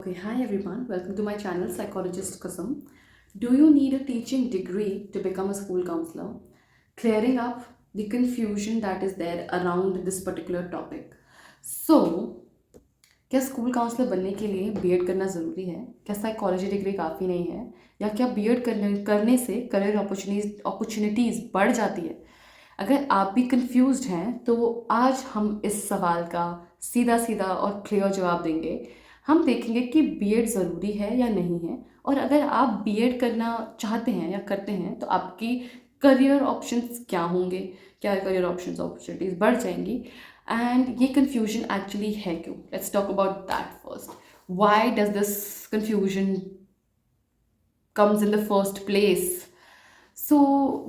Okay, hi everyone, welcome to my channel Psychologist Kusum. Do you need a teaching degree to become a school counselor? Clearing up the confusion that is there around this particular topic. So, क्या school counsellor बनने के लिए BEd करना ज़रूरी है? क्या psychology degree काफ़ी नहीं है? या क्या बीएड करने से करियर अपॉर्चुनिटीज़ बढ़ जाती है? अगर आप भी कंफ्यूज्ड हैं तो आज हम इस सवाल का सीधा सीधा और क्लियर जवाब देंगे। हम देखेंगे कि बीएड ज़रूरी है या नहीं है, और अगर आप बीएड करना चाहते हैं या करते हैं तो आपकी करियर ऑप्शंस क्या होंगे, क्या करियर ऑप्शंस अपॉर्चुनिटीज़ बढ़ जाएंगी, एंड ये कन्फ्यूजन एक्चुअली है क्यों। Let's talk about that first. Why does this confusion comes in the first place? So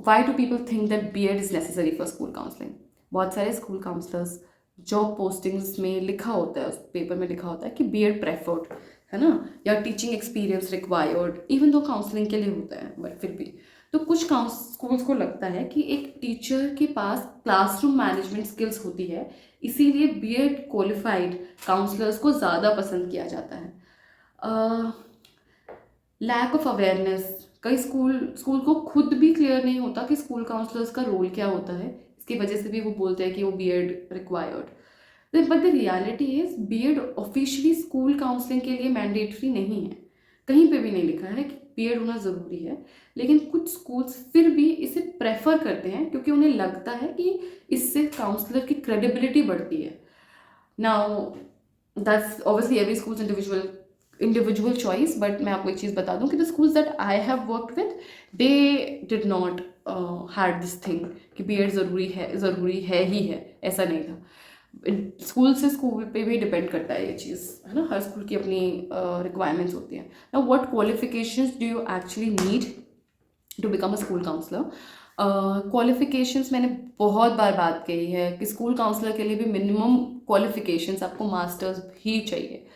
why do people think that BEd is necessary for school counseling? बहुत सारे school counsellors job postings में लिखा होता है, उस paper में लिखा होता है कि बीएड प्रेफर्ड है ना, या teaching experience required, even though counselling के लिए होता है, बट फिर भी तो कुछ स्कूल्स को लगता है कि एक टीचर के पास क्लासरूम मैनेजमेंट स्किल्स होती है, इसीलिए बीएड क्वालिफाइड काउंसलर्स को ज़्यादा पसंद किया जाता है। लैक ऑफ अवेयरनेस, कई स्कूल को खुद भी क्लियर नहीं होता कि स्कूल काउंसलर्स का रोल क्या होता है, इसकी वजह से भी वो बोलते हैं कि वो BEd required. But the reality is BEd officially school counselling के लिए मैंडेटरी नहीं है, कहीं पे भी नहीं लिखा है कि बीएड होना ज़रूरी है, लेकिन कुछ स्कूल्स फिर भी इसे प्रेफर करते हैं क्योंकि उन्हें लगता है कि इससे काउंसलर की क्रेडिबिलिटी बढ़ती है। Now that's obviously every schools individual choice, but मैं आपको एक चीज़ बता दूं कि the schools that I have worked with, they did not had this thing कि बीएड ज़रूरी है ही है, ऐसा नहीं था। स्कूल से स्कूल पे भी डिपेंड करता है ये चीज़, है ना, हर स्कूल की अपनी रिक्वायरमेंट्स होती हैं। Now what qualifications do you actually need to become a school counsellor? Qualifications मैंने बहुत बार बात कही है कि स्कूल काउंसलर के लिए भी मिनिमम क्वालिफिकेशंस आपको मास्टर्स ही चाहिए।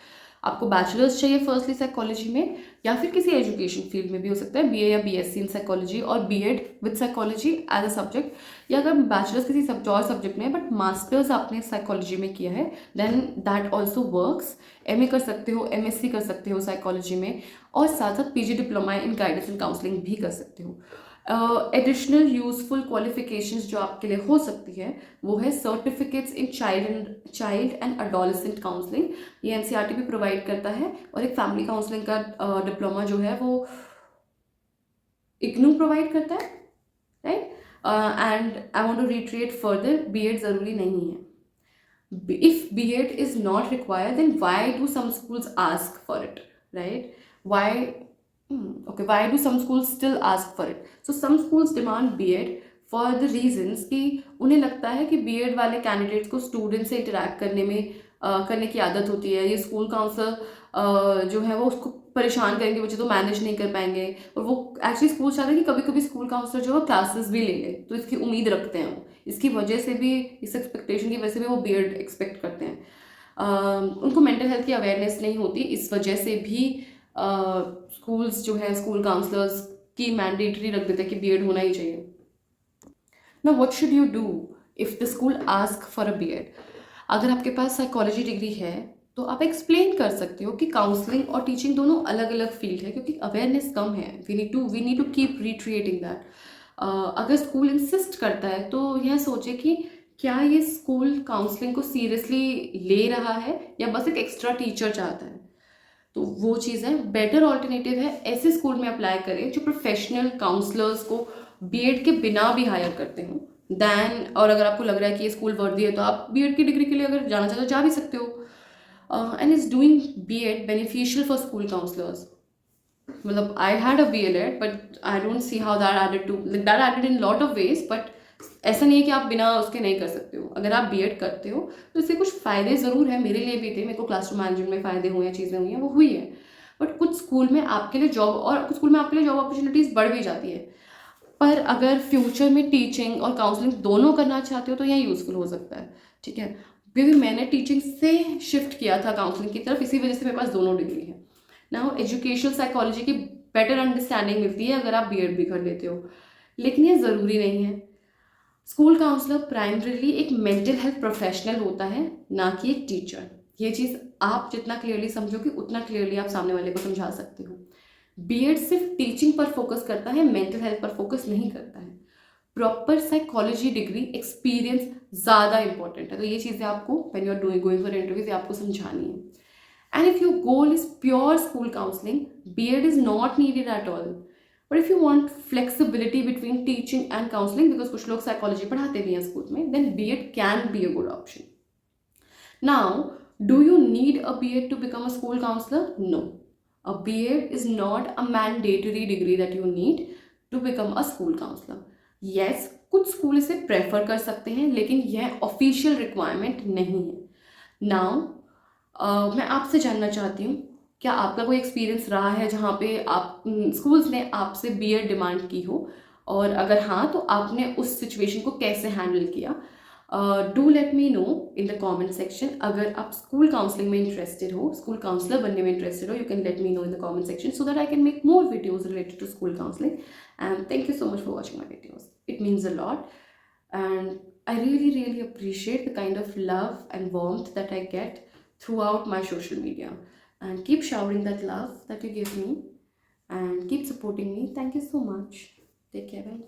आपको बैचलर्स चाहिए फर्स्टली साइकोलॉजी में, या फिर किसी एजुकेशन फील्ड में भी हो सकता है, बीए या बीएससी इन साइकोलॉजी और BEd with psychology as a subject, या अगर बैचलर्स किसी और सब्जेक्ट में बट मास्टर्स आपने साइकोलॉजी में किया है then that also works. MA कर सकते हो, एमएससी कर सकते हो साइकोलॉजी में, और साथ साथ PG diploma in guidance and counselling भी कर सकते हो। एडिशनल यूजफुल क्वालिफिकेशंस जो आपके लिए हो सकती है वो है certificates in child and adolescent counselling, ये एनसीईआरटी भी प्रोवाइड करता है, और एक फैमिली काउंसलिंग का डिप्लोमा जो है वो इग्नू प्रोवाइड करता है, right. And I want to reiterate further, BEd ज़रूरी नहीं है। If BEd is not required then why do some schools ask for it, right? Why okay, why do some schools still ask for it? So some schools demand BEd for the reasons कि उन्हें लगता है कि BEd वाले candidates को student से interact करने की आदत होती है, ये स्कूल काउंसलर जो है वो उसको परेशान करेंगे, बच्चे तो मैनेज नहीं कर पाएंगे, और वो एक्चुअली स्कूल चाहते हैं कि कभी कभी स्कूल काउंसलर जो है क्लासेस भी ले ले, तो इसकी उम्मीद रखते हैं वो, इसकी वजह से भी, इस एक्सपेक्टेशन की वजह से भी वो BEd एक्सपेक्ट करते हैं। उनको मेंटल हेल्थ की अवेयरनेस नहीं होती, इस वजह से भी स्कूल्स जो है स्कूल काउंसलर्स की मैंडेटरी रख देते हैं कि बीएड होना ही चाहिए। ना what should you do if the school ask for a BEd? अगर आपके पास साइकोलॉजी डिग्री है तो आप एक्सप्लेन कर सकते हो कि काउंसलिंग और टीचिंग दोनों अलग अलग फील्ड है, क्योंकि अवेयरनेस कम है। We need to keep reiterating that. अगर स्कूल इंसिस्ट करता है तो यह सोचे कि क्या ये स्कूल काउंसलिंग को सीरियसली ले रहा है या बस एक एक्स्ट्रा टीचर चाहता है। तो वो चीज़ है, बेटर ऑल्टरनेटिव है ऐसे स्कूल में अप्लाई करें जो प्रोफेशनल काउंसलर्स को बीएड के बिना भी हायर करते हो दैन, और अगर आपको लग रहा है कि ये स्कूल वर्दी है तो आप बीएड की डिग्री के लिए अगर जाना चाहते हो जा भी सकते हो। And is doing BEd beneficial for school counsellors? मतलब I had a BElEd but I don't see how that added in lot of ways, but ऐसा नहीं है कि आप बिना उसके नहीं कर सकते हो। अगर आप बीएड करते हो तो इससे कुछ फ़ायदे ज़रूर है, मेरे लिए भी थे, मेरे को क्लासरूम मैनेजमेंट में फ़ायदे हुए हैं, चीज़ें हुई हैं, वो हुई है। बट कुछ स्कूल में आपके लिए जॉब, और कुछ स्कूल में आपके लिए जॉब अपॉर्चुनिटीज़ बढ़ भी जाती है। पर अगर फ्यूचर में टीचिंग और काउंसलिंग दोनों करना चाहते हो तो यह यूज़फुल हो सकता है, ठीक है। क्योंकि मैंने टीचिंग से शिफ्ट किया था काउंसलिंग की तरफ, इसी वजह से मेरे पास दोनों डिग्री है। नाउ एजुकेशनल साइकोलॉजी की बेटर अंडरस्टैंडिंग मिलती है अगर आप बीएड भी कर लेते हो, लेकिन ये ज़रूरी नहीं है। स्कूल काउंसलर प्राइमरीली एक मेंटल हेल्थ प्रोफेशनल होता है, ना कि एक टीचर। ये चीज़ आप जितना क्लियरली समझोगे उतना क्लियरली आप सामने वाले को समझा सकते हो। बीएड सिर्फ टीचिंग पर फोकस करता है, मेंटल हेल्थ पर फोकस नहीं करता है। प्रॉपर साइकोलॉजी डिग्री एक्सपीरियंस ज़्यादा इंपॉर्टेंट है। तो ये चीज़ें आपको when you are doing going for interviews आपको समझानी है। And if your goal is pure school counseling, BEd is not needed at all. But if you want flexibility between teaching and counseling, because कुछ लोग psychology पढ़ाते भी हैं school में, then BEd can be a good option. Now, do you need a BEd to become a school counselor? No. A BEd is not a mandatory degree that you need to become a school counselor. Yes, कुछ school इसे prefer कर सकते हैं, लेकिन यह official requirement नहीं है। Now मैं आपसे जानना चाहती हूँ, क्या आपका कोई एक्सपीरियंस रहा है जहाँ पे आप स्कूल्स ने आपसे बीएड डिमांड की हो, और अगर हाँ तो आपने उस सिचुएशन को कैसे हैंडल किया? Do let me know in the comment section. अगर आप स्कूल काउंसलिंग में इंटरेस्टेड हो, स्कूल काउंसलर बनने में इंटरेस्टेड हो, you can let me know in the comment section so that I can make more videos related to school counselling. And thank you so much for watching my videos, it means a lot, and I really appreciate the kind of love and warmth that I get throughout my social media. And keep showering that love that you give me and keep supporting me. Thank you so much. Take care. Bye.